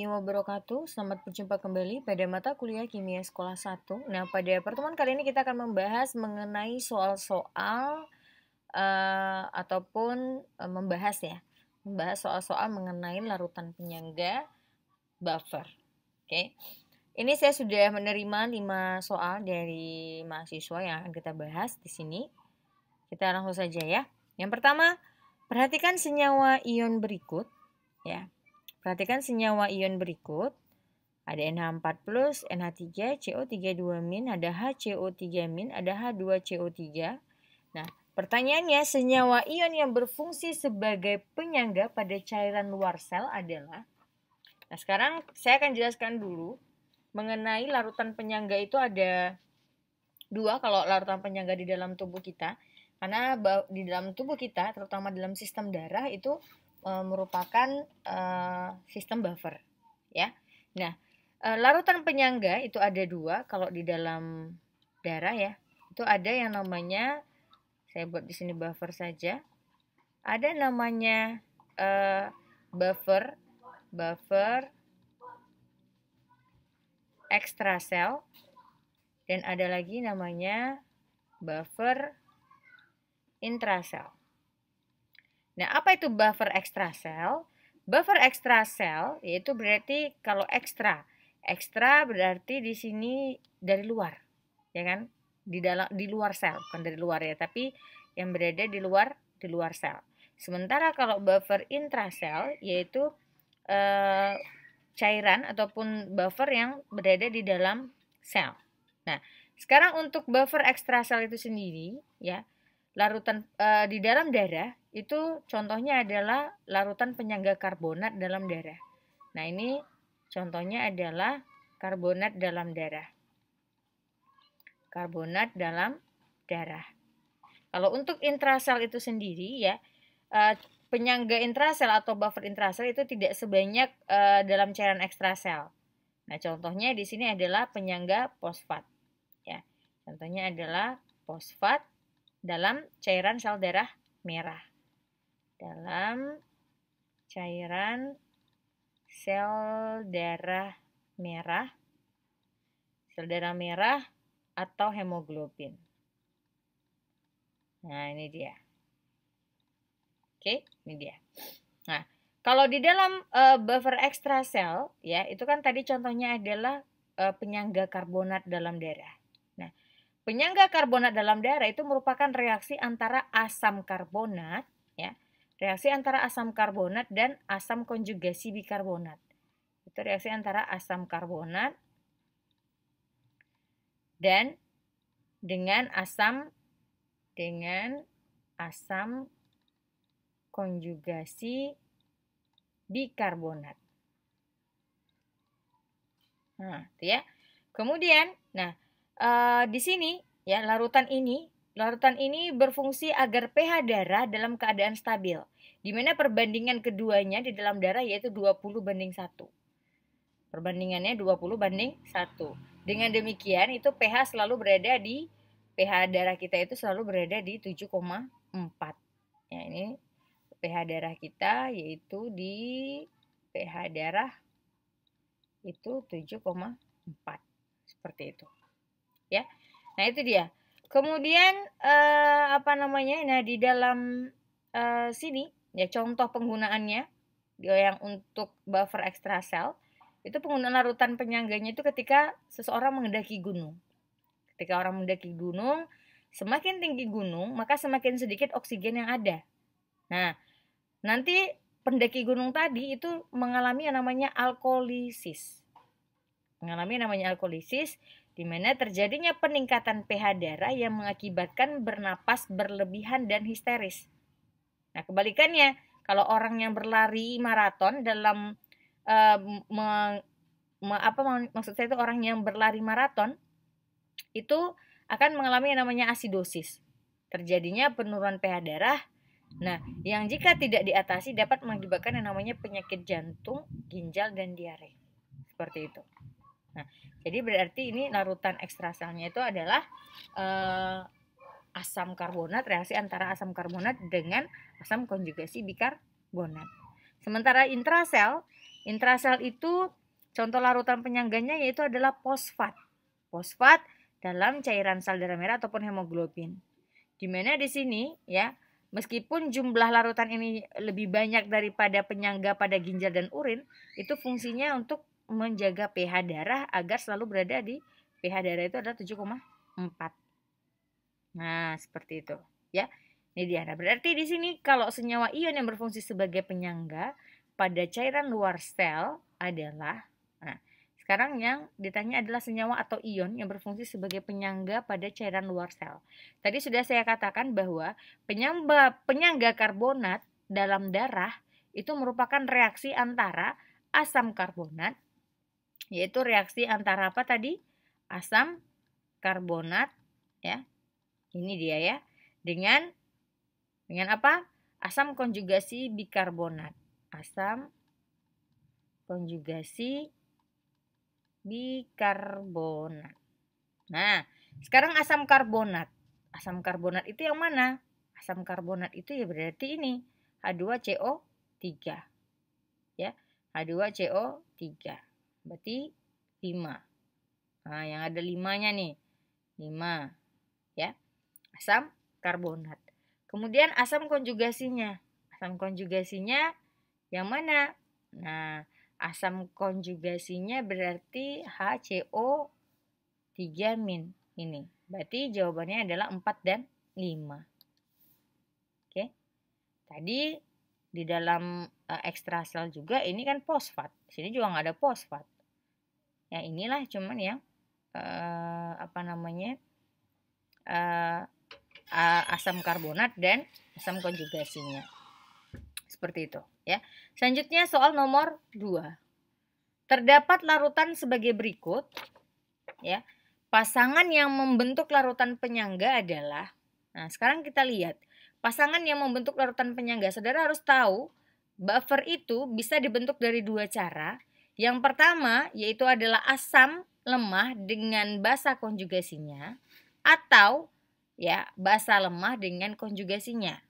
warahmatullahi wabarakatuh. Selamat berjumpa kembali pada mata kuliah Kimia Sekolah 1. Nah, pada pertemuan kali ini kita akan membahas mengenai soal-soal membahas soal-soal mengenai larutan penyangga buffer. Oke. Ini saya sudah menerima 5 soal dari mahasiswa yang akan kita bahas di sini. Kita langsung saja ya. Yang pertama, perhatikan senyawa ion berikut ya. Perhatikan senyawa ion berikut. Ada NH4+, NH3, CO32-, ada HCO3-, ada H2CO3. Nah, pertanyaannya, senyawa ion yang berfungsi sebagai penyangga pada cairan luar sel adalah. Nah, sekarang saya akan jelaskan dulu mengenai larutan penyangga itu ada 2 kalau larutan penyangga di dalam tubuh kita. Karena di dalam tubuh kita, terutama dalam sistem darah itu merupakan sistem buffer ya. Nah, larutan penyangga itu ada 2 kalau di dalam darah ya. Itu ada yang namanya, saya buat di sini buffer saja. Ada namanya buffer ekstrasel, dan ada lagi namanya buffer intrasel. Nah, apa itu buffer ekstrasel? Buffer ekstrasel yaitu berarti kalau ekstra berarti di sini dari luar, ya kan? Di luar sel, bukan dari luar ya, tapi yang berada di luar sel. Sementara kalau buffer intrasel yaitu cairan ataupun buffer yang berada di dalam sel. Nah, sekarang untuk buffer ekstrasel itu sendiri ya, larutan di dalam darah itu contohnya adalah larutan penyangga karbonat dalam darah. Nah, ini contohnya adalah karbonat dalam darah. Karbonat dalam darah. Kalau untuk intrasel itu sendiri ya, penyangga intrasel atau buffer intrasel itu tidak sebanyak dalam cairan ekstrasel. Nah, contohnya di sini adalah penyangga fosfat ya. Contohnya adalah fosfat dalam cairan sel darah merah. Dalam cairan sel darah merah atau hemoglobin. Nah, ini dia. Oke, ini dia. Nah, kalau di dalam buffer ekstrasel ya, itu kan tadi contohnya adalah penyangga karbonat dalam darah. Nah, penyangga karbonat dalam darah itu merupakan reaksi antara asam karbonat ya. Reaksi antara asam karbonat dan asam konjugasi bikarbonat. Itu reaksi antara asam karbonat dan dengan asam konjugasi bikarbonat. Nah, itu ya. Kemudian, di sini ya larutan ini berfungsi agar pH darah dalam keadaan stabil, di mana perbandingan keduanya di dalam darah yaitu 20:1. Perbandingannya 20:1. Dengan demikian itu pH darah kita itu selalu berada di 7,4. Ya, ini pH darah kita yaitu di pH darah itu 7,4. Seperti itu. Ya. Nah, itu dia. Kemudian Nah, di dalam sini ya contoh penggunaannya yang untuk buffer ekstrasel itu penggunaan larutan penyangganya itu ketika seseorang mendaki gunung. Ketika orang mendaki gunung, semakin tinggi gunung maka semakin sedikit oksigen yang ada. Nah, nanti pendaki gunung tadi itu mengalami yang namanya alkolisis. Di mana terjadinya peningkatan pH darah yang mengakibatkan bernapas berlebihan dan histeris. Nah, kebalikannya, kalau orang yang berlari maraton dalam maksud saya itu orang yang berlari maraton itu akan mengalami yang namanya asidosis. Terjadinya penurunan pH darah. Nah, yang jika tidak diatasi dapat mengakibatkan yang namanya penyakit jantung, ginjal, dan diare. Seperti itu. Nah, jadi berarti ini larutan ekstraselnya itu adalah asam karbonat, reaksi antara asam karbonat dengan asam konjugasi bikarbonat. Sementara intrasel Intrasel itu contoh larutan penyangganya yaitu adalah fosfat. Fosfat dalam cairan sel darah merah ataupun hemoglobin. Dimana di sini ya, meskipun jumlah larutan ini lebih banyak daripada penyangga pada ginjal dan urin, itu fungsinya untuk menjaga pH darah agar selalu berada di pH darah itu adalah 7,4. Nah, seperti itu ya. Ini dia. Nah, berarti di sini kalau senyawa ion yang berfungsi sebagai penyangga pada cairan luar sel adalah, nah, sekarang yang ditanya adalah senyawa atau ion yang berfungsi sebagai penyangga pada cairan luar sel. Tadi sudah saya katakan bahwa penyangga karbonat dalam darah itu merupakan reaksi antara asam karbonat, yaitu reaksi antara apa tadi? Asam karbonat ya. Ini dia ya. Dengan apa? Asam konjugasi bikarbonat. Asam konjugasi bikarbonat. Nah, sekarang asam karbonat. Asam karbonat itu yang mana? Asam karbonat itu ya berarti ini H2CO3. Ya, H2CO3. Berarti 5. Nah, yang ada 5-nya nih. 5. Ya. Asam karbonat. Kemudian asam konjugasinya. Asam konjugasinya yang mana? Nah, asam konjugasinya berarti HCO3- ini. Berarti jawabannya adalah 4 dan 5. Oke. Tadi di dalam ekstrasel juga ini kan fosfat. Sini juga nggak ada fosfat. Ya inilah cuman yang asam karbonat dan asam konjugasinya. Seperti itu ya. Selanjutnya soal nomor 2. Terdapat larutan sebagai berikut ya. Pasangan yang membentuk larutan penyangga adalah, nah sekarang kita lihat pasangan yang membentuk larutan penyangga. Saudara harus tahu buffer itu bisa dibentuk dari 2 cara. Yang pertama yaitu adalah asam lemah dengan basa konjugasinya, atau ya basa lemah dengan konjugasinya.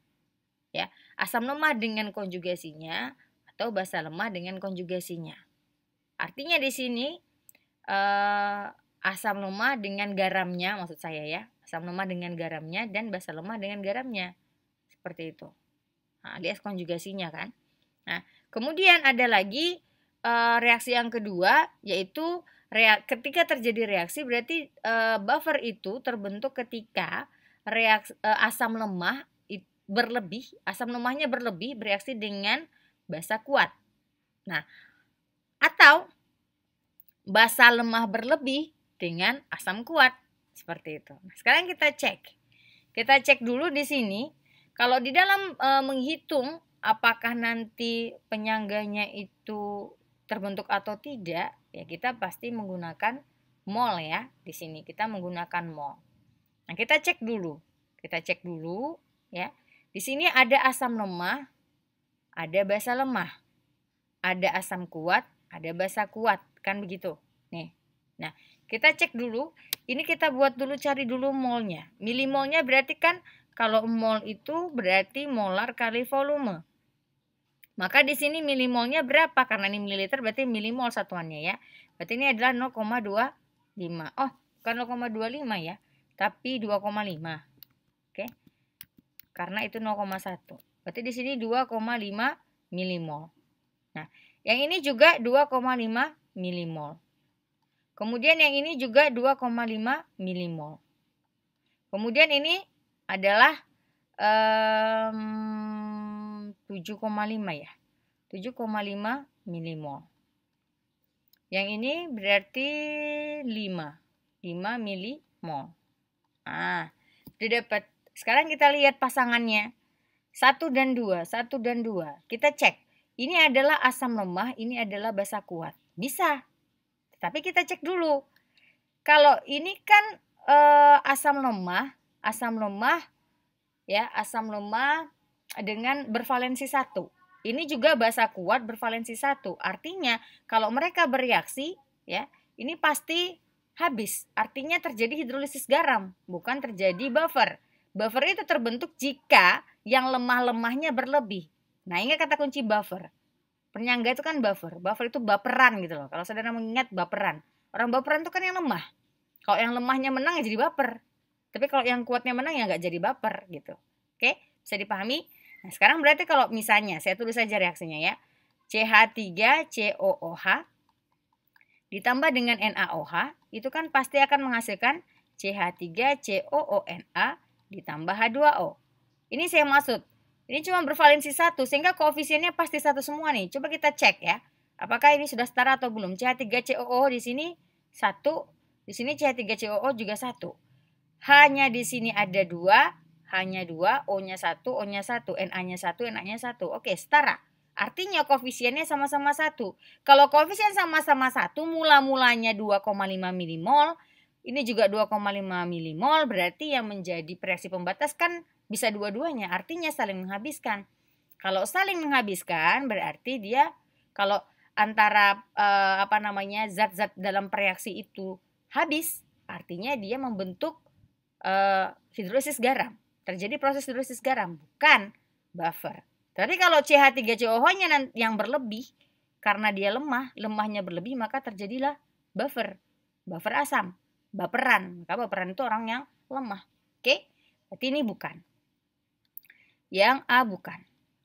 Ya, asam lemah dengan konjugasinya atau basa lemah dengan konjugasinya. Artinya di sini asam lemah dengan garamnya, maksud saya ya, asam lemah dengan garamnya dan basa lemah dengan garamnya. Seperti itu. Nah, alias konjugasinya kan. Nah, kemudian ada lagi reaksi yang kedua yaitu ketika terjadi reaksi berarti buffer itu terbentuk ketika asam lemah berlebih, asam lemahnya berlebih bereaksi dengan basa kuat. Nah, atau basa lemah berlebih dengan asam kuat. Seperti itu. Nah, sekarang kita cek. Kita cek dulu di sini. Kalau di dalam menghitung apakah nanti penyangganya itu terbentuk atau tidak, ya kita pasti menggunakan mol ya. Di sini kita menggunakan mol. Nah, kita cek dulu. Kita cek dulu ya. Di sini ada asam lemah, ada basa lemah. Ada asam kuat, ada basa kuat, kan begitu. Nih. Nah, kita cek dulu. Ini kita buat dulu, cari dulu molnya. Milimolnya berarti kan kalau mol itu berarti molar kali volume. Maka di sini milimolnya berapa? Karena ini mililiter berarti milimol satuannya ya. Berarti ini adalah 0,25. Oh, bukan 0,25 ya, tapi 2,5. Oke. Karena itu 0,1. Berarti di sini 2,5 milimol. Nah, yang ini juga 2,5 milimol. Kemudian yang ini juga 2,5 milimol. Kemudian ini adalah 7,5 ya. 7,5 milimol. Yang ini berarti 5 milimol. Nah, sudah dapat. Sekarang kita lihat pasangannya. 1 dan 2, 1 dan 2. Kita cek. Ini adalah asam lemah, ini adalah basa kuat. Bisa. Tapi kita cek dulu. Kalau ini kan asam lemah ya, asam lemah dengan bervalensi 1. Ini juga basa kuat bervalensi 1. Artinya kalau mereka bereaksi ya, ini pasti habis. Artinya terjadi hidrolisis garam, bukan terjadi buffer. Buffer itu terbentuk jika yang lemah-lemahnya berlebih. Nah, ingat kata kunci buffer. Penyangga itu kan buffer. Buffer itu baperan gitu loh. Kalau saudara mengingat baperan. Orang baperan itu kan yang lemah. Kalau yang lemahnya menang ya jadi baper. Tapi kalau yang kuatnya menang ya nggak jadi baper gitu. Oke, bisa dipahami? Nah, sekarang berarti kalau misalnya saya tulis saja reaksinya ya. CH3COOH ditambah dengan NaOH itu kan pasti akan menghasilkan CH3COONa ditambah H2O. Ini saya maksud. Ini cuma bervalensi satu sehingga koefisiennya pasti satu semua nih. Coba kita cek ya. Apakah ini sudah setara atau belum? CH3COO di sini 1, di sini CH3COO juga 1. Hanya di sini ada 2, hanya 2, O-nya 1, O-nya 1, Na-nya 1, Na-nya 1. Oke, setara. Artinya koefisiennya sama-sama 1. Kalau koefisien sama-sama 1, mula-mulanya 2,5 milimol, ini juga 2,5 milimol, berarti yang menjadi reaksi pembatas kan bisa dua-duanya, artinya saling menghabiskan. Kalau saling menghabiskan berarti dia kalau antara zat-zat dalam reaksi itu habis, artinya dia membentuk hidrolisis garam. Terjadi proses hidrolisis garam, bukan buffer. Tapi kalau CH3COOH-nya yang berlebih karena dia lemahnya berlebih, maka terjadilah buffer asam, baperan. Maka baperan itu orang yang lemah. Oke? Berarti ini bukan. Yang A bukan.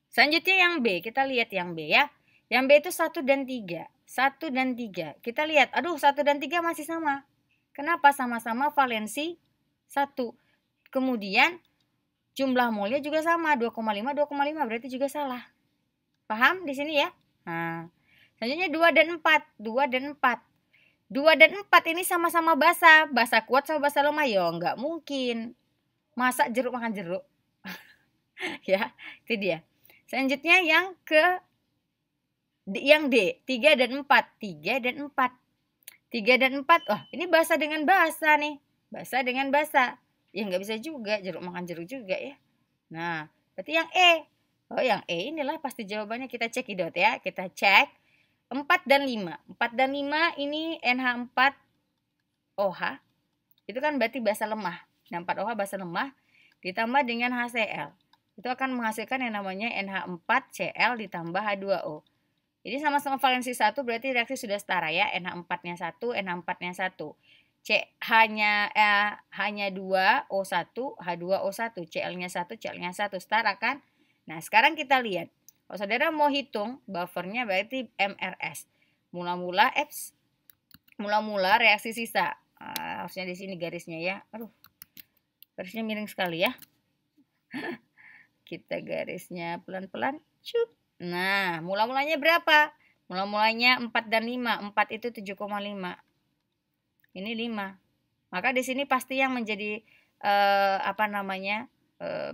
Selanjutnya yang B, kita lihat yang B ya. Yang B itu 1 dan 3. 1 dan 3. Kita lihat, aduh 1 dan 3 masih sama. Kenapa? Sama-sama valensi 1. Kemudian jumlah molnya juga sama, 2,5, 2,5 berarti juga salah. Paham di sini ya? Nah, selanjutnya 2 dan 4. 2 dan 4. 2 dan 4 ini sama-sama basa. Basa kuat sama basa lemah ya nggak mungkin. Masa jeruk makan jeruk? Ya, itu dia. Selanjutnya yang D, 3 dan 4. 3 dan 4. 3 dan 4. Oh, ini basa dengan basa nih. Basa dengan basa. Ya nggak bisa juga, jeruk makan jeruk juga ya. Nah, berarti yang E. Oh, yang E inilah pasti jawabannya. Kita cek idot ya. Kita cek 4 dan 5. 4 dan 5 ini NH4OH. Itu kan berarti basa lemah. Nah, 4OH basa lemah ditambah dengan HCl. Itu akan menghasilkan yang namanya NH4Cl ditambah H2O. Jadi sama-sama valensi 1 berarti reaksi sudah setara ya. NH4-nya 1, NH4-nya 1. hanya 2 O1, H2O1, Cl-nya 1, Cl-nya 1 setara kan? Nah, sekarang kita lihat. Kalau saudara mau hitung buffernya berarti MRS. Mula-mula reaksi sisa. Harusnya di sini garisnya ya. Aduh. Garisnya miring sekali ya. Kita garisnya pelan-pelan. Nah, mula-mulanya berapa? Mula-mulanya 4 dan 5. 4 itu 7,5. Ini 5. Maka di sini pasti yang menjadi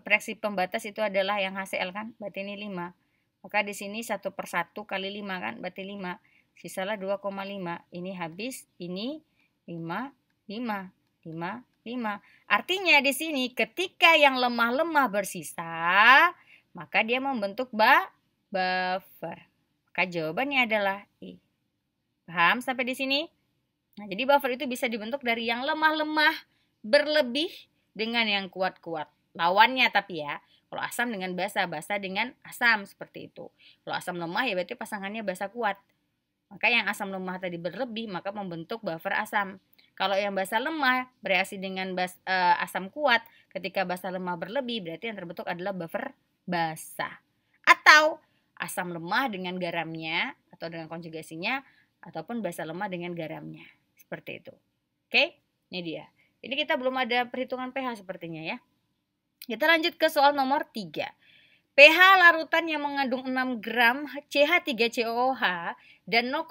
reaksi pembatas itu adalah yang HCl kan? Berarti ini 5. Maka di sini 1/1 kali 5 kan? Berarti 5. Sisalah 2,5. Ini habis, ini 5, 5, 5, 5. Artinya di sini ketika yang lemah-lemah bersisa, maka dia membentuk buffer. Maka jawabannya adalah I. Paham sampai di sini? Nah, jadi buffer itu bisa dibentuk dari yang lemah-lemah berlebih dengan yang kuat-kuat. Lawannya tapi ya, kalau asam dengan basa, basa dengan asam seperti itu. Kalau asam lemah ya berarti pasangannya basa kuat. Maka yang asam lemah tadi berlebih maka membentuk buffer asam. Kalau yang basa lemah bereaksi dengan asam kuat, ketika basa lemah berlebih berarti yang terbentuk adalah buffer basa. Atau asam lemah dengan garamnya atau dengan konjugasinya, ataupun basa lemah dengan garamnya. Seperti itu. Oke, ini dia. Ini kita belum ada perhitungan pH sepertinya ya. Kita lanjut ke soal nomor 3. pH larutan yang mengandung 6 gram CH3COOH dan 0,1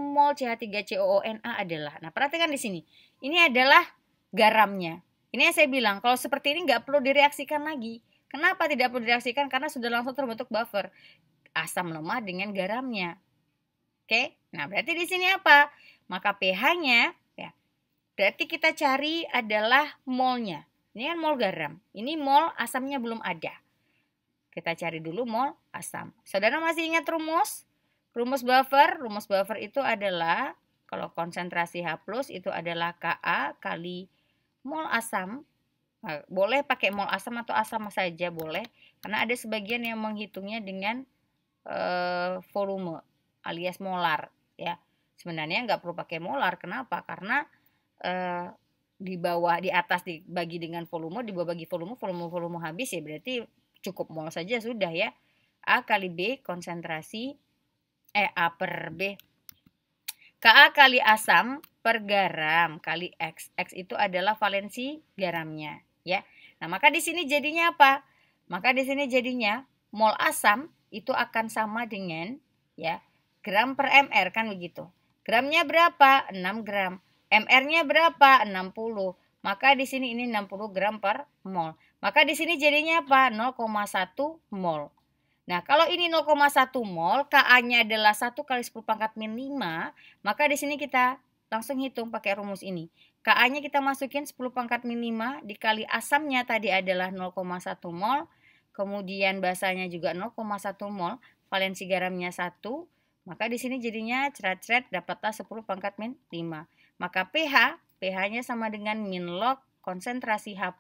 mol CH3COONa adalah. Nah, perhatikan di sini. Ini adalah garamnya. Ini yang saya bilang, kalau seperti ini nggak perlu direaksikan lagi. Kenapa tidak perlu direaksikan? Karena sudah langsung terbentuk buffer. Asam lemah dengan garamnya. Oke, nah berarti di sini apa? Maka pH-nya, ya, berarti kita cari adalah molnya. Ini kan mol garam. Ini mol asamnya belum ada. Kita cari dulu mol asam. Saudara masih ingat rumus? Rumus buffer itu adalah, kalau konsentrasi H+, itu adalah Ka kali mol asam. Nah, boleh pakai mol asam atau asam saja boleh. Karena ada sebagian yang menghitungnya dengan volume alias molar ya. Sebenarnya nggak perlu pakai molar. Kenapa? Karena di bawah, di atas dibagi dengan volume, di bawah bagi volume habis ya, berarti cukup mol saja sudah ya. A kali B konsentrasi A per B. Ka kali asam per garam kali X. X itu adalah valensi garamnya ya. Nah, maka di sini jadinya apa? Maka di sini jadinya mol asam itu akan sama dengan ya gram per mr, kan begitu. Gramnya berapa? 6 gram. MR-nya berapa? 60. Maka di sini ini 60 gram per mol. Maka di sini jadinya apa? 0,1 mol. Nah, kalau ini 0,1 mol, Ka-nya adalah 1 kali 10 pangkat min 5, maka di sini kita langsung hitung pakai rumus ini. Ka-nya kita masukin 10 pangkat min 5 dikali asamnya tadi adalah 0,1 mol, kemudian basanya juga 0,1 mol, valensi garamnya 1, maka di sini jadinya ceret-ceret dapatlah 10 pangkat min 5. Maka pH-nya sama dengan min log konsentrasi H+,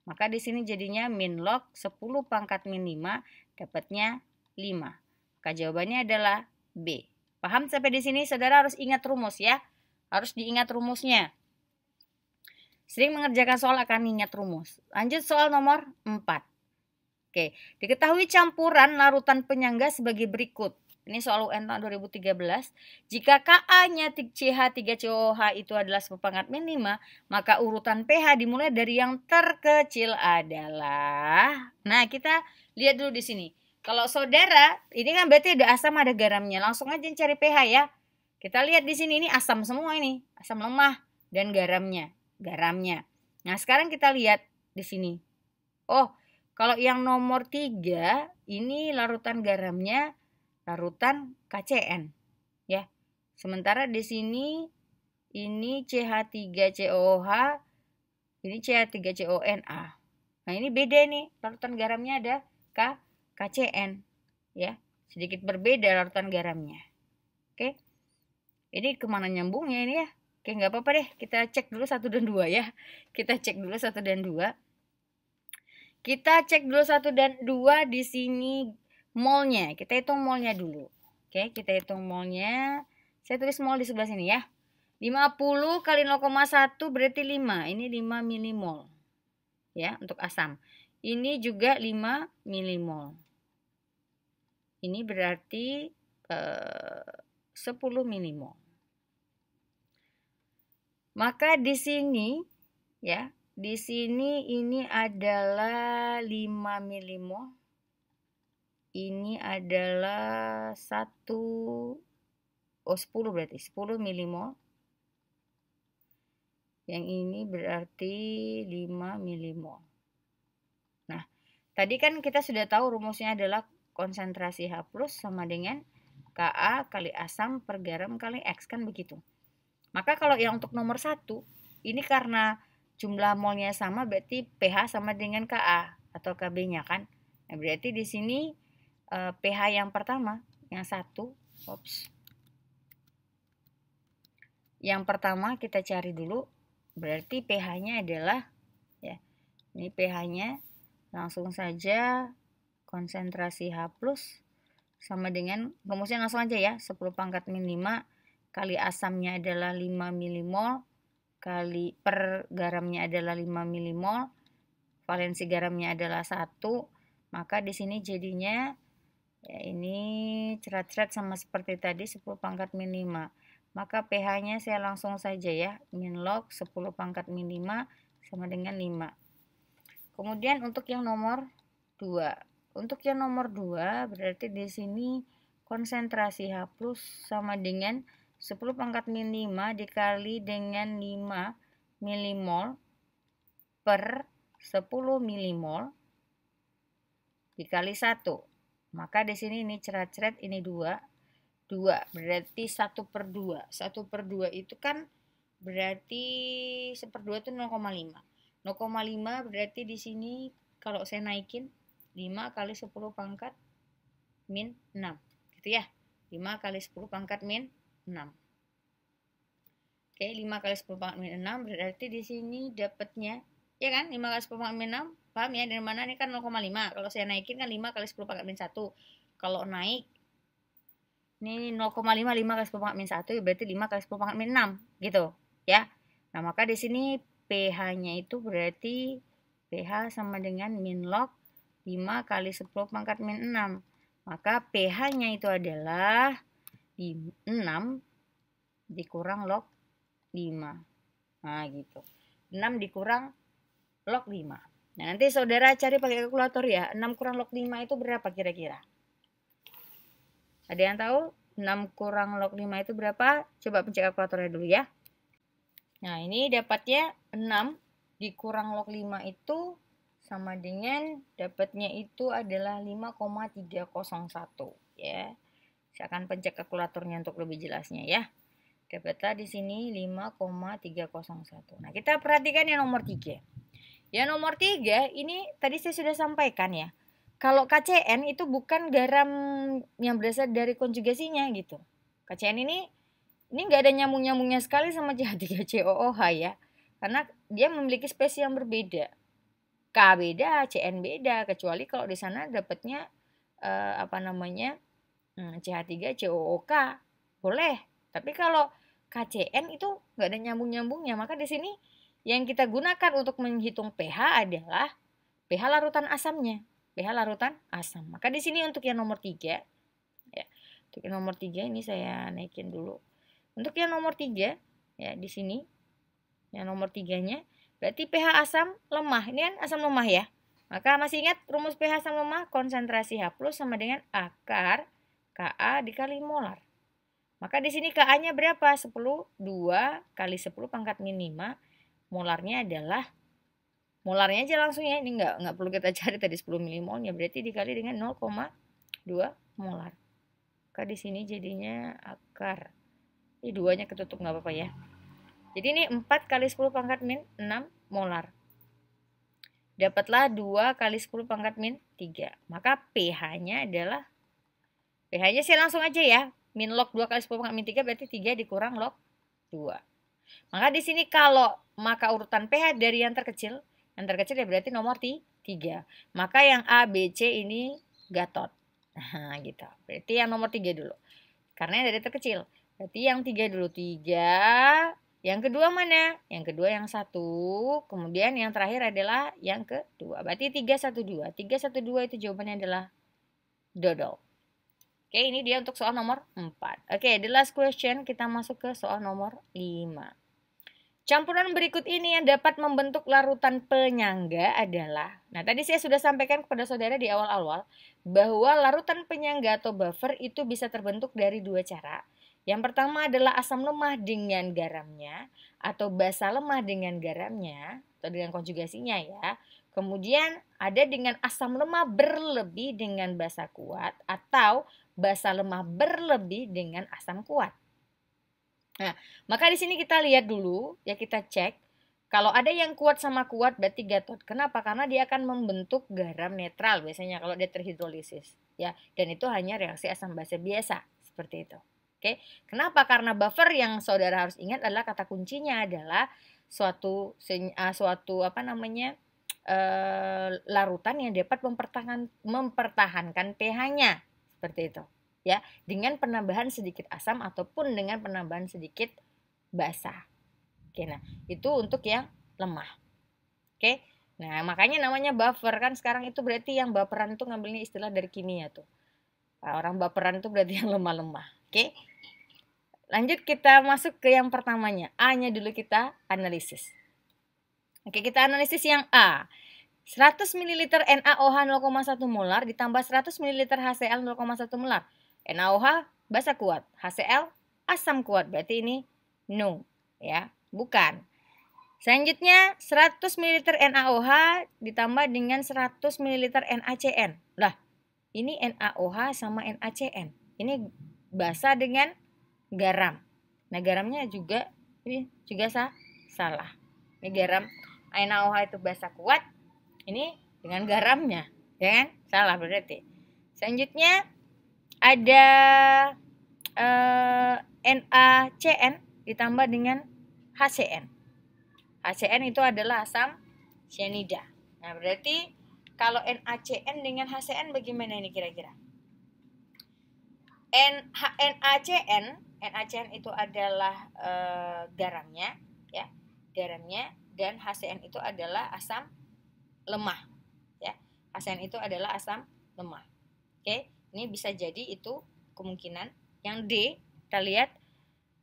maka di sini jadinya min log 10 pangkat min 5 dapatnya 5. Maka jawabannya adalah B. Paham sampai di sini? Saudara harus ingat rumus ya. Harus diingat rumusnya. Sering mengerjakan soal akan ingat rumus. Lanjut soal nomor 4. Oke, diketahui campuran larutan penyangga sebagai berikut. Ini soal UN tahun 2013. Jika Ka-nya CH3COOH itu adalah 10 pangkat min 5, maka urutan pH dimulai dari yang terkecil adalah. Nah, kita lihat dulu di sini. Kalau saudara, ini kan berarti ada asam, ada garamnya. Langsung aja cari pH ya. Kita lihat di sini, ini asam semua ini. Asam lemah dan garamnya. Nah, sekarang kita lihat di sini. Oh, kalau yang nomor 3, ini larutan garamnya larutan KCN ya. Sementara di sini ini CH3COOH, ini CH3CONA. Nah, ini beda nih, larutan garamnya ada KCN ya. Sedikit berbeda larutan garamnya. Oke. Ini kemana nyambungnya ini ya? Oke, nggak apa-apa deh. Kita cek dulu 1 dan 2 ya. Kita cek dulu 1 dan 2. Kita cek dulu 1 dan 2 di sini molnya. Kita hitung molnya dulu. Oke, kita hitung molnya. Saya tulis mol di sebelah sini ya. 50 kali 0,1 berarti 5. Ini 5 milimol. Ya, untuk asam. Ini juga 5 milimol. Ini berarti 10 milimol. Maka di sini ya, di sini ini adalah 5 milimol. Ini adalah 10 berarti 10 milimol. Yang ini berarti 5 milimol. Nah, tadi kan kita sudah tahu rumusnya adalah konsentrasi H+ sama dengan Ka kali asam per garam kali X, kan begitu. Maka kalau yang untuk nomor 1, ini karena jumlah molnya sama berarti pH sama dengan Ka atau Kb-nya kan. Nah, berarti di sini pH yang pertama, yang 1, yang pertama kita cari dulu, berarti pH-nya adalah ya. Ini pH-nya langsung saja konsentrasi H+ sama dengan rumusnya langsung aja ya, 10 pangkat min 5 kali asamnya adalah 5 milimol kali per garamnya adalah 5 milimol, valensi garamnya adalah 1, maka di sini jadinya ya ini cerat-cerat sama seperti tadi 10 pangkat min 5. Maka pH-nya saya langsung saja ya, min log 10 pangkat min 5 sama dengan 5. Kemudian untuk yang nomor 2. Untuk yang nomor 2 berarti di sini konsentrasi H+ sama dengan 10 pangkat min 5 dikali dengan 5 milimol per 10 milimol dikali 1. Maka di sini ini cerat-cerat ini 2 berarti 1 per 2. 1 per 2 itu kan berarti 1 per 2 itu 0,5. 0,5 berarti di sini kalau saya naikin 5 kali 10 pangkat min 6. Gitu ya. 5 kali 10 pangkat min 6. Oke, 5 kali 10 pangkat min 6 berarti di sini dapatnya ya kan 5 kali 10 pangkat min 6. Paham ya, dari mana ini kan 0,5. Kalau saya naikin kan 5 kali 10 pangkat min 1. kalau naik ini 0,5 5 kali 10 pangkat min 1 ya berarti 5 kali 10 pangkat min 6 gitu ya. Nah, maka di sini pH-nya itu berarti pH sama dengan min log 5 kali 10 pangkat min 6. Maka pH-nya itu adalah 6 dikurang log 5. Nah, gitu. 6 dikurang log 5. Nah, nanti saudara cari pakai kalkulator ya. 6 kurang log 5 itu berapa kira-kira? Ada yang tahu 6 kurang log 5 itu berapa? Coba pencet kalkulatornya dulu ya. Nah, ini dapatnya 6 dikurang log 5 itu sama dengan dapatnya itu adalah 5,301 ya. Saya akan pencet kalkulatornya untuk lebih jelasnya ya. Dapatlah di sini 5,301. Nah, kita perhatikan yang nomor 3. Yang nomor 3 ini tadi saya sudah sampaikan ya. Kalau KCN itu bukan garam yang berasal dari konjugasinya gitu. KCN ini nggak ada nyambung-nyambungnya sekali sama CH3COOH ya. Karena dia memiliki spesies yang berbeda. K beda, CN beda, kecuali kalau di sana dapatnya CH3COOK. Boleh. Tapi kalau KCN itu nggak ada nyambung-nyambungnya, maka di sini yang kita gunakan untuk menghitung pH adalah pH larutan asamnya. pH larutan asam. Maka di sini untuk yang nomor 3 ya. Untuk yang nomor 3 ini saya naikin dulu. Untuk yang nomor 3 ya di sini. Yang nomor 3-nya berarti pH asam lemah. Ini kan asam lemah ya. Maka masih ingat rumus pH asam lemah, konsentrasi H+ sama dengan akar Ka dikali molar. Maka di sini Ka-nya berapa? 10, 2 kali 10 pangkat min 5. Molarnya adalah, molarnya aja langsung ya, ini nggak perlu kita cari tadi 10 milimolnya, berarti dikali dengan 0,2 molar. Maka di sini jadinya akar, ini 2-nya ketutup nggak apa-apa ya. Jadi ini 4 kali 10 pangkat min 6 molar. Dapatlah 2 kali 10 pangkat min 3. Maka pH-nya adalah, pH-nya saya langsung aja ya, min log 2 kali 10 pangkat min 3 berarti 3 dikurang log 2. Maka di sini kalau maka urutan pH dari yang terkecil ya berarti nomor 3. Maka yang A, B, C ini gatot. Nah, gitu. Berarti yang nomor 3 dulu. Karena dari terkecil. Berarti yang 3 dulu, 3. Yang kedua mana? Yang kedua yang 1. Kemudian yang terakhir adalah yang kedua. Berarti 3, 1, 2. 3, 1, 2 itu jawabannya adalah dodol. Oke, ini dia untuk soal nomor 4. Oke, the last question, kita masuk ke soal nomor 5. Campuran berikut ini yang dapat membentuk larutan penyangga adalah, nah tadi saya sudah sampaikan kepada saudara di awal-awal bahwa larutan penyangga atau buffer itu bisa terbentuk dari 2 cara. Yang pertama adalah asam lemah dengan garamnya atau basa lemah dengan garamnya atau dengan konjugasinya ya. Kemudian ada dengan asam lemah berlebih dengan basa kuat atau basa lemah berlebih dengan asam kuat. Nah, maka di sini kita lihat dulu ya, kita cek kalau ada yang kuat sama kuat berarti gatot. Kenapa? Karena dia akan membentuk garam netral biasanya kalau dia terhidrolisis ya, dan itu hanya reaksi asam basa biasa seperti itu. Oke. Kenapa? Karena buffer yang saudara harus ingat adalah kata kuncinya adalah suatu larutan yang dapat mempertahankan pH-nya seperti itu. Ya, dengan penambahan sedikit asam ataupun dengan penambahan sedikit basa. Oke, nah itu untuk yang lemah. Oke, nah makanya namanya buffer kan sekarang itu berarti yang baperan itu ngambilnya istilah dari kimia tuh. Nah, orang baperan itu berarti yang lemah-lemah. Oke, lanjut kita masuk ke yang pertamanya. A-nya dulu kita analisis. Oke, kita analisis yang A. 100 ml NaOH 0,1 molar ditambah 100 ml HCl 0,1 molar. NaOH basa kuat, HCl asam kuat, berarti ini no ya, bukan. Selanjutnya 100 ml NaOH ditambah dengan 100 ml NaCN. Lah, ini NaOH sama NaCN. Ini basa dengan garam. Nah, garamnya juga ini juga salah. Ini garam NaOH itu basa kuat. Ini dengan garamnya, ya kan? Salah berarti. Selanjutnya ada NaCN ditambah dengan HCN. HCN itu adalah asam cyanida. Nah, berarti kalau NaCN dengan HCN bagaimana ini kira-kira? NaCN itu adalah garamnya, ya, garamnya, dan HCN itu adalah asam lemah, ya. HCN itu adalah asam lemah. Oke, ini bisa jadi itu kemungkinan. Yang D, kita lihat,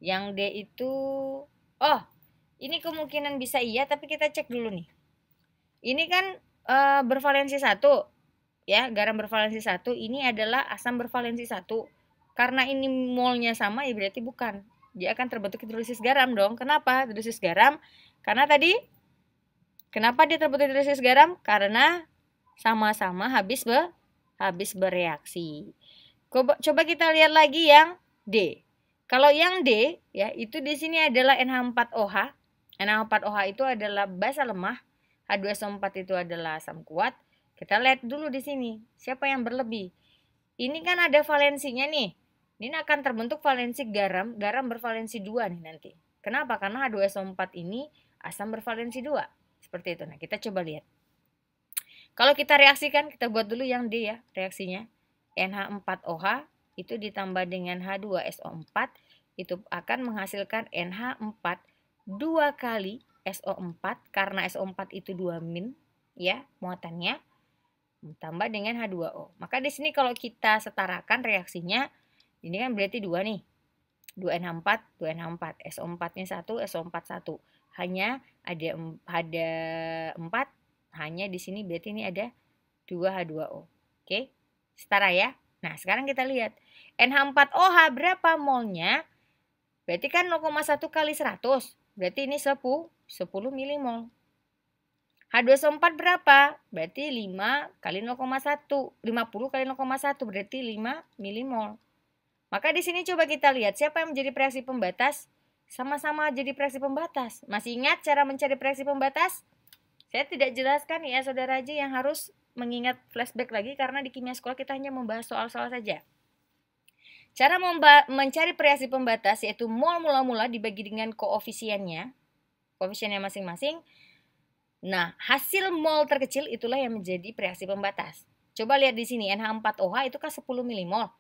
yang D itu, oh, ini kemungkinan bisa iya, tapi kita cek dulu nih. Ini kan bervalensi 1, ya, garam bervalensi 1, ini adalah asam bervalensi 1. Karena ini molnya sama, ya berarti bukan. Dia akan terbentuk hidrolisis garam dong. Kenapa hidrolisis garam? Karena tadi, kenapa dia terbentuk hidrolisis garam? Karena sama-sama habis bereaksi. Coba kita lihat lagi yang D. Kalau yang D, ya, itu di sini adalah NH4OH. NH4OH itu adalah basa lemah, H2SO4 itu adalah asam kuat. Kita lihat dulu di sini, siapa yang berlebih. Ini kan ada valensinya nih. Ini akan terbentuk valensi garam bervalensi 2 nih nanti. Kenapa? Karena H2SO4 ini asam bervalensi 2. Seperti itu. Nah, kita coba lihat. Kalau kita reaksikan, kita buat dulu yang D ya, reaksinya. NH4OH itu ditambah dengan H2SO4 itu akan menghasilkan NH4 2 kali SO4, karena SO4 itu 2 min, ya, muatannya, ditambah dengan H2O. Maka di sini kalau kita setarakan reaksinya, ini kan berarti 2 nih. 2NH4, 2NH4, SO4-nya 1, SO4 1. Hanya ada 4, hanya di sini berarti ini ada 2H2O. Oke, setara ya. Nah, sekarang kita lihat NH4OH berapa molnya? Berarti kan 0,1 kali 100. Berarti ini 10 milimol. H2SO4 berapa? Berarti 5 kali 0,1. 50 kali 0,1 berarti 5 milimol. Maka di sini coba kita lihat siapa yang menjadi reaksi pembatas. Sama-sama jadi reaksi pembatas. Masih ingat cara mencari reaksi pembatas? Saya tidak jelaskan ya, saudara aja yang harus mengingat flashback lagi, karena di kimia sekolah kita hanya membahas soal-soal saja. Cara mencari reaksi pembatas yaitu mol mula-mula dibagi dengan koefisiennya masing-masing. Nah, hasil mol terkecil itulah yang menjadi reaksi pembatas. Coba lihat di sini, NH4OH itu kan 10 milimol.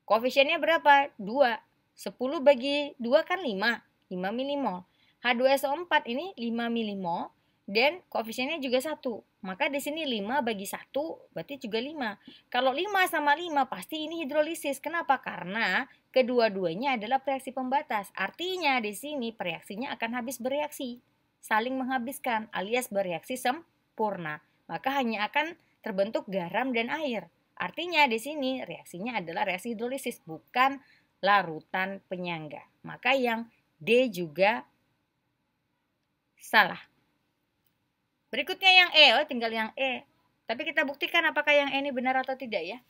Koefisiennya berapa? 2. 10 bagi 2 kan 5 milimol. H2SO4 ini 5 milimol dan koefisiennya juga 1. Maka di sini 5 bagi 1 berarti juga 5. Kalau 5 sama 5 pasti ini hidrolisis. Kenapa? Karena kedua-duanya adalah reaksi pembatas. Artinya di sini reaksinya akan habis bereaksi, saling menghabiskan alias bereaksi sempurna. Maka hanya akan terbentuk garam dan air. Artinya di sini reaksinya adalah reaksi hidrolisis, bukan larutan penyangga. Maka yang D juga salah. Berikutnya yang E, tinggal yang E. Tapi kita buktikan apakah yang E ini benar atau tidak ya.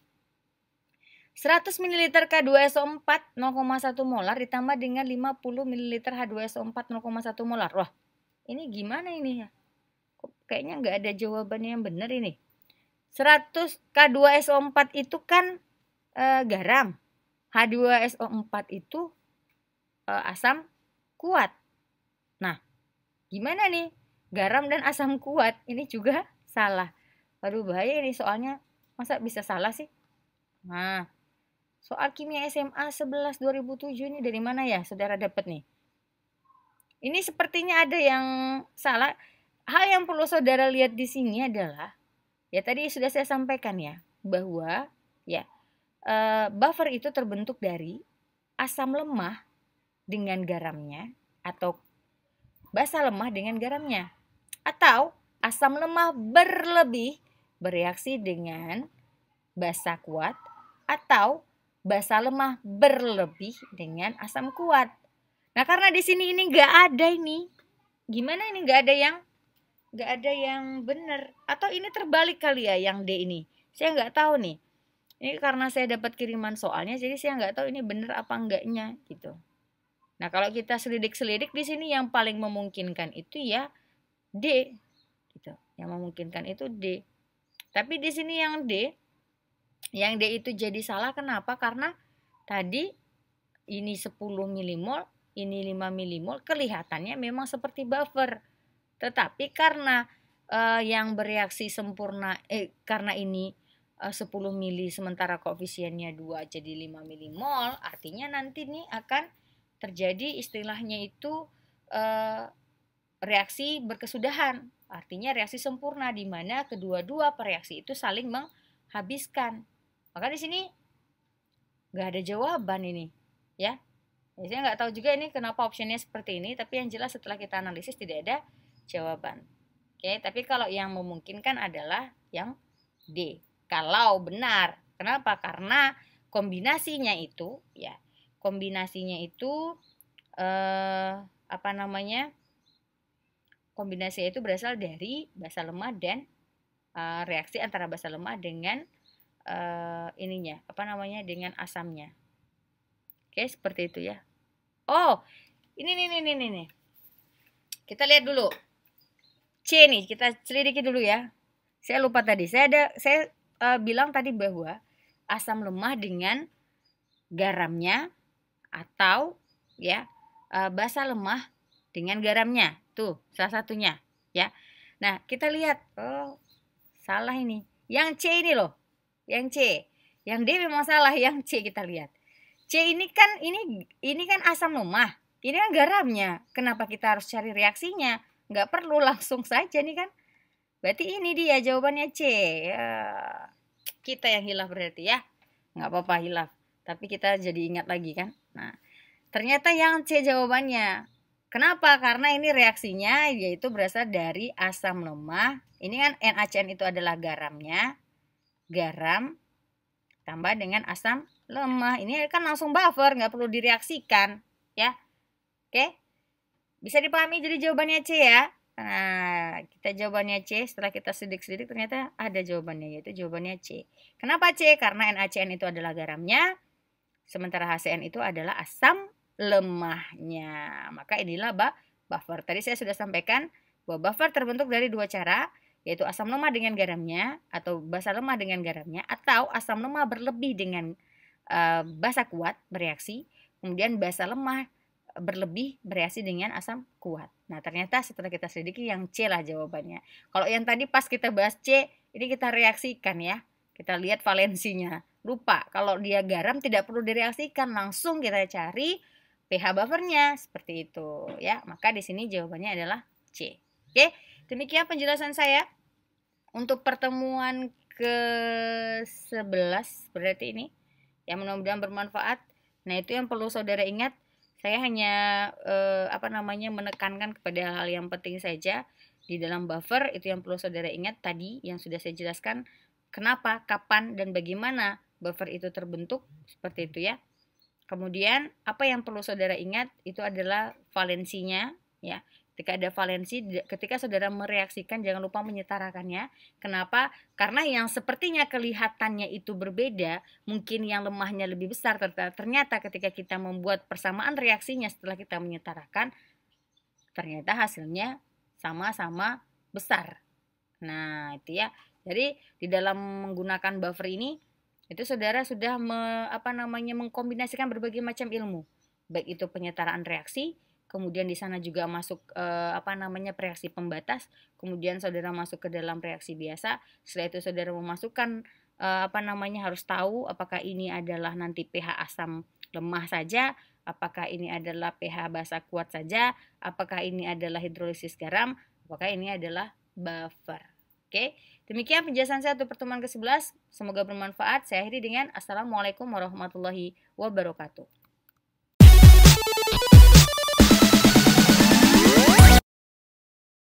100 ml K2SO4 0,1 molar ditambah dengan 50 ml H2SO4 0,1 molar. Wah, ini gimana ini ya? Kayaknya nggak ada jawabannya yang benar ini. 100 K2SO4 itu kan garam. H2SO4 itu asam kuat. Nah, gimana nih? Garam dan asam kuat ini juga salah. Aduh, bahaya ini soalnya. Masa bisa salah sih? Nah, soal kimia SMA 11 2007 ini dari mana ya saudara dapat nih? Ini sepertinya ada yang salah. Hal yang perlu saudara lihat di sini adalah, ya tadi sudah saya sampaikan ya, bahwa ya buffer itu terbentuk dari asam lemah dengan garamnya, atau basa lemah dengan garamnya, atau asam lemah berlebih bereaksi dengan basa kuat, atau basa lemah berlebih dengan asam kuat. Nah, karena di sini ini nggak ada ini, gimana ini nggak ada yang benar, atau ini terbalik kali ya yang D ini, saya nggak tahu nih. Ini karena saya dapat kiriman soalnya, jadi saya nggak tahu ini benar apa enggaknya gitu. Nah, kalau kita selidik-selidik di sini yang paling memungkinkan itu ya D gitu. Yang memungkinkan itu D. Tapi di sini yang D itu jadi salah. Kenapa? Karena tadi ini 10 milimol, ini 5 milimol, kelihatannya memang seperti buffer. Tetapi karena yang bereaksi sempurna karena ini 10 mili sementara koefisiennya 2 jadi 5 milimol, artinya nanti nih akan terjadi istilahnya itu reaksi berkesudahan. Artinya reaksi sempurna di mana kedua-dua reaksi itu saling menghabiskan. Maka di sini nggak ada jawaban ini, ya. Saya nggak tahu juga ini kenapa optionnya seperti ini, tapi yang jelas setelah kita analisis tidak ada jawaban. Oke, tapi kalau yang memungkinkan adalah yang D. Kalau benar, kenapa? Karena kombinasinya itu, ya, kombinasinya itu kombinasi itu berasal dari basa lemah dan reaksi antara basa lemah dengan dengan asamnya. Oke, seperti itu ya. Oh, ini nih. Kita lihat dulu. C nih, kita selidiki dulu ya. Saya lupa tadi. Saya bilang tadi bahwa asam lemah dengan garamnya atau ya basa lemah dengan garamnya. Tuh, salah satunya, ya. Nah, kita lihat. Oh, salah ini. Yang C ini loh. Yang C. Yang D memang salah, yang C kita lihat. C ini kan asam lemah. Ini kan garamnya. Kenapa kita harus cari reaksinya? Nggak perlu, langsung saja nih kan. Berarti ini dia jawabannya C. Ya, kita yang hilaf berarti ya. Nggak apa-apa hilaf. Tapi kita jadi ingat lagi kan. Nah, ternyata yang C jawabannya. Kenapa? Karena ini reaksinya yaitu berasal dari asam lemah. Ini kan NaCN itu adalah garamnya. Garam tambah dengan asam lemah. Ini kan langsung buffer, nggak perlu direaksikan, ya. Oke, bisa dipahami jadi jawabannya C ya. Nah, kita jawabannya C. Setelah kita sidik-sidik ternyata ada jawabannya, yaitu jawabannya C. Kenapa C? Karena NaCN itu adalah garamnya, sementara HCN itu adalah asam lemahnya. Maka inilah buffer. Tadi saya sudah sampaikan bahwa buffer terbentuk dari dua cara, yaitu asam lemah dengan garamnya atau basa lemah dengan garamnya, atau asam lemah berlebih dengan basa kuat bereaksi, kemudian basa lemah berlebih bereaksi dengan asam kuat. Nah, ternyata setelah kita selidiki yang C lah jawabannya. Kalau yang tadi pas kita bahas C, ini kita reaksikan ya. Kita lihat valensinya. Lupa, kalau dia garam tidak perlu direaksikan, langsung kita cari pH buffernya seperti itu ya. Maka di sini jawabannya adalah C. Oke, demikian penjelasan saya untuk pertemuan ke-11 berarti ini. Ya, mudah-mudahan bermanfaat. Nah, itu yang perlu saudara ingat. Saya hanya menekankan kepada hal-hal yang penting saja di dalam buffer. Itu yang perlu saudara ingat tadi yang sudah saya jelaskan. Kenapa, kapan, dan bagaimana buffer itu terbentuk, seperti itu ya. Kemudian apa yang perlu saudara ingat itu adalah valensinya ya. Ketika ada valensi, ketika saudara mereaksikan jangan lupa menyetarakannya. Kenapa? Karena yang sepertinya kelihatannya itu berbeda, mungkin yang lemahnya lebih besar, ternyata ketika kita membuat persamaan reaksinya setelah kita menyetarakan, ternyata hasilnya sama-sama besar. Nah, itu ya. Jadi di dalam menggunakan buffer ini itu saudara sudah mengkombinasikan berbagai macam ilmu, baik itu penyetaraan reaksi, kemudian di sana juga masuk reaksi pembatas, kemudian saudara masuk ke dalam reaksi biasa. Setelah itu saudara memasukkan harus tahu apakah ini adalah nanti pH asam lemah saja, apakah ini adalah pH basa kuat saja, apakah ini adalah hidrolisis garam, apakah ini adalah buffer. Oke, demikian penjelasan saya untuk pertemuan ke-11. Semoga bermanfaat. Saya akhiri dengan Assalamualaikum warahmatullahi wabarakatuh.